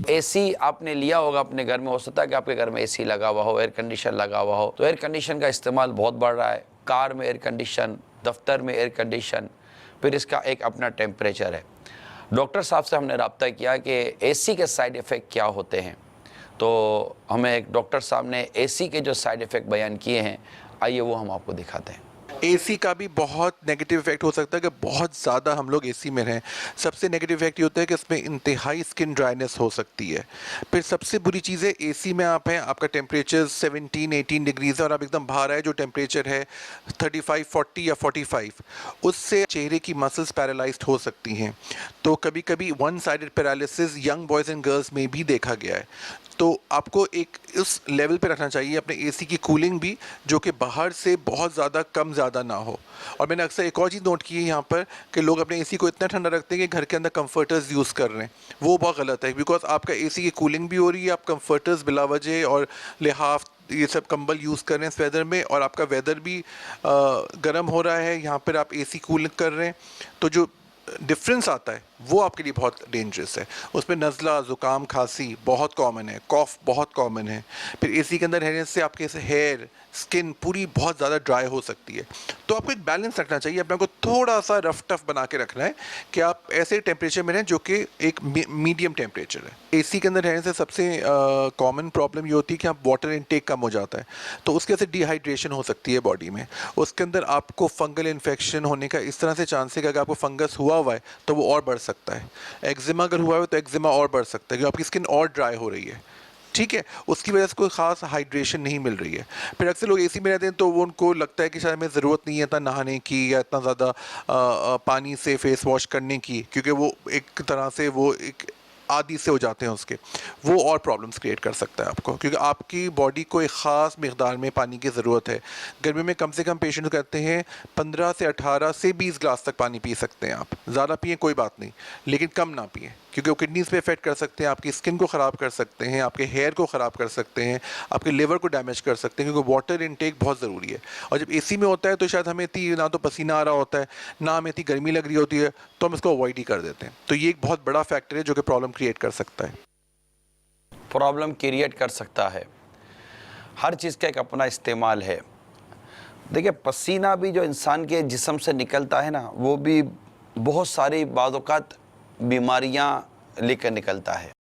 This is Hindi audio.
एसी आपने लिया होगा अपने घर में, हो सकता है कि आपके घर में एसी लगा हुआ हो, एयर कंडीशन लगा हुआ हो, तो एयर कंडीशन का इस्तेमाल बहुत बढ़ रहा है। कार में एयर कंडीशन, दफ्तर में एयर कंडीशन, फिर इसका एक अपना टेम्परेचर है। डॉक्टर साहब से हमने रब्ता किया कि एसी के साइड इफ़ेक्ट क्या होते हैं, तो हमें एक डॉक्टर साहब ने एसी के जो साइड इफ़ेक्ट बयान किए हैं, आइए वो हम आपको दिखाते हैं। एसी का भी बहुत नेगेटिव इफेक्ट हो सकता है कि बहुत ज़्यादा हम लोग एसी में रहें। सबसे नेगेटिव इफेक्ट ये होता है कि इसमें इंतहाई स्किन ड्राइनेस हो सकती है। फिर सबसे बुरी चीज़ है, एसी में आप हैं, आपका टेम्परेचर 17-18 डिग्रीज है और आप एकदम बाहर आए, जो टेम्परेचर है 35, 40 या 45, उससे चेहरे की मसल्स पैरालाइज्ड हो सकती हैं। तो कभी कभी one sided paralysis young boys and girls में भी देखा गया है। तो आपको एक उस लेवल पे रखना चाहिए अपने एसी की कूलिंग भी, जो कि बाहर से बहुत ज़्यादा कम ज़्यादा ना हो। और मैंने अक्सर एक और चीज़ नोट की है यहाँ पर कि लोग अपने एसी को इतना ठंडा रखते हैं कि घर के अंदर कंफर्टर्स यूज़ कर रहे हैं। वो बहुत गलत है, बिकॉज आपका एसी की कूलिंग भी हो रही है, आप कंफर्टर्स बिला वजह और लिहाफ ये सब कंबल यूज़ कर रहे हैं इस वेदर में, और आपका वेदर भी गर्म हो रहा है, यहाँ पर आप एसी कूलिंग कर रहे हैं। तो जो डिफरेंस आता है वो आपके लिए बहुत डेंजरस है। उसमें नज़ला, ज़ुकाम, खांसी बहुत कॉमन है, कॉफ बहुत कॉमन है। फिर एसी के अंदर रहने से आपके हेयर, स्किन पूरी बहुत ज़्यादा ड्राई हो सकती है। तो आपको एक बैलेंस रखना चाहिए, अपने को थोड़ा सा रफ टफ बना के रखना है कि आप ऐसे टेम्परेचर में रहें जो कि एक मीडियम टेम्परेचर है। एसी के अंदर रहने से सबसे कॉमन प्रॉब्लम ये होती है कि आप वाटर इनटेक कम हो जाता है, तो उसके वजह से डिहाइड्रेशन हो सकती है बॉडी में। उसके अंदर आपको फंगल इन्फेक्शन होने का इस तरह से चांस है कि अगर आपको फंगस हुआ है तो वो और बढ़ सकता है। एक्जिमा अगर हुआ है तो एक्जिमा और बढ़ सकता है क्योंकि आपकी स्किन और ड्राई हो रही है, ठीक है, उसकी वजह से कोई ख़ास हाइड्रेशन नहीं मिल रही है। फिर अक्सर लोग एसी में रहते हैं तो वो उनको लगता है कि शायद हमें ज़रूरत नहीं है इतना नहाने की या इतना ज़्यादा पानी से फेस वॉश करने की, क्योंकि वो एक तरह से वो एक आदी से हो जाते हैं उसके। वो और प्रॉब्लम्स क्रिएट कर सकता है आपको, क्योंकि आपकी बॉडी को एक ख़ास मिकदार में पानी की ज़रूरत है। गर्मी में कम से कम पेशेंट कहते हैं 15 से 18 से 20 ग्लास तक पानी पी सकते हैं आप। ज़्यादा पिए कोई बात नहीं, लेकिन कम ना पिए, क्योंकि वो किडनीज़ पे इफेक्ट कर सकते हैं, आपकी स्किन को ख़राब कर सकते हैं, आपके हेयर को ख़राब कर सकते हैं, आपके लिवर को डैमेज कर सकते हैं, क्योंकि वाटर इनटेक बहुत ज़रूरी है। और जब एसी में होता है तो शायद हमें इतनी ना तो पसीना आ रहा होता है, ना हमें इतनी गर्मी लग रही होती है, तो हम इसको अवॉइड ही कर देते हैं। तो ये एक बहुत बड़ा फैक्टर है जो कि प्रॉब्लम क्रिएट कर सकता है। प्रॉब्लम क्रिएट कर सकता है। हर चीज़ का एक अपना इस्तेमाल है। देखिए, पसीना भी जो इंसान के जिस्म से निकलता है ना, वो भी बहुत सारी बाज़ औक़ात बीमारियाँ लेकर निकलता है।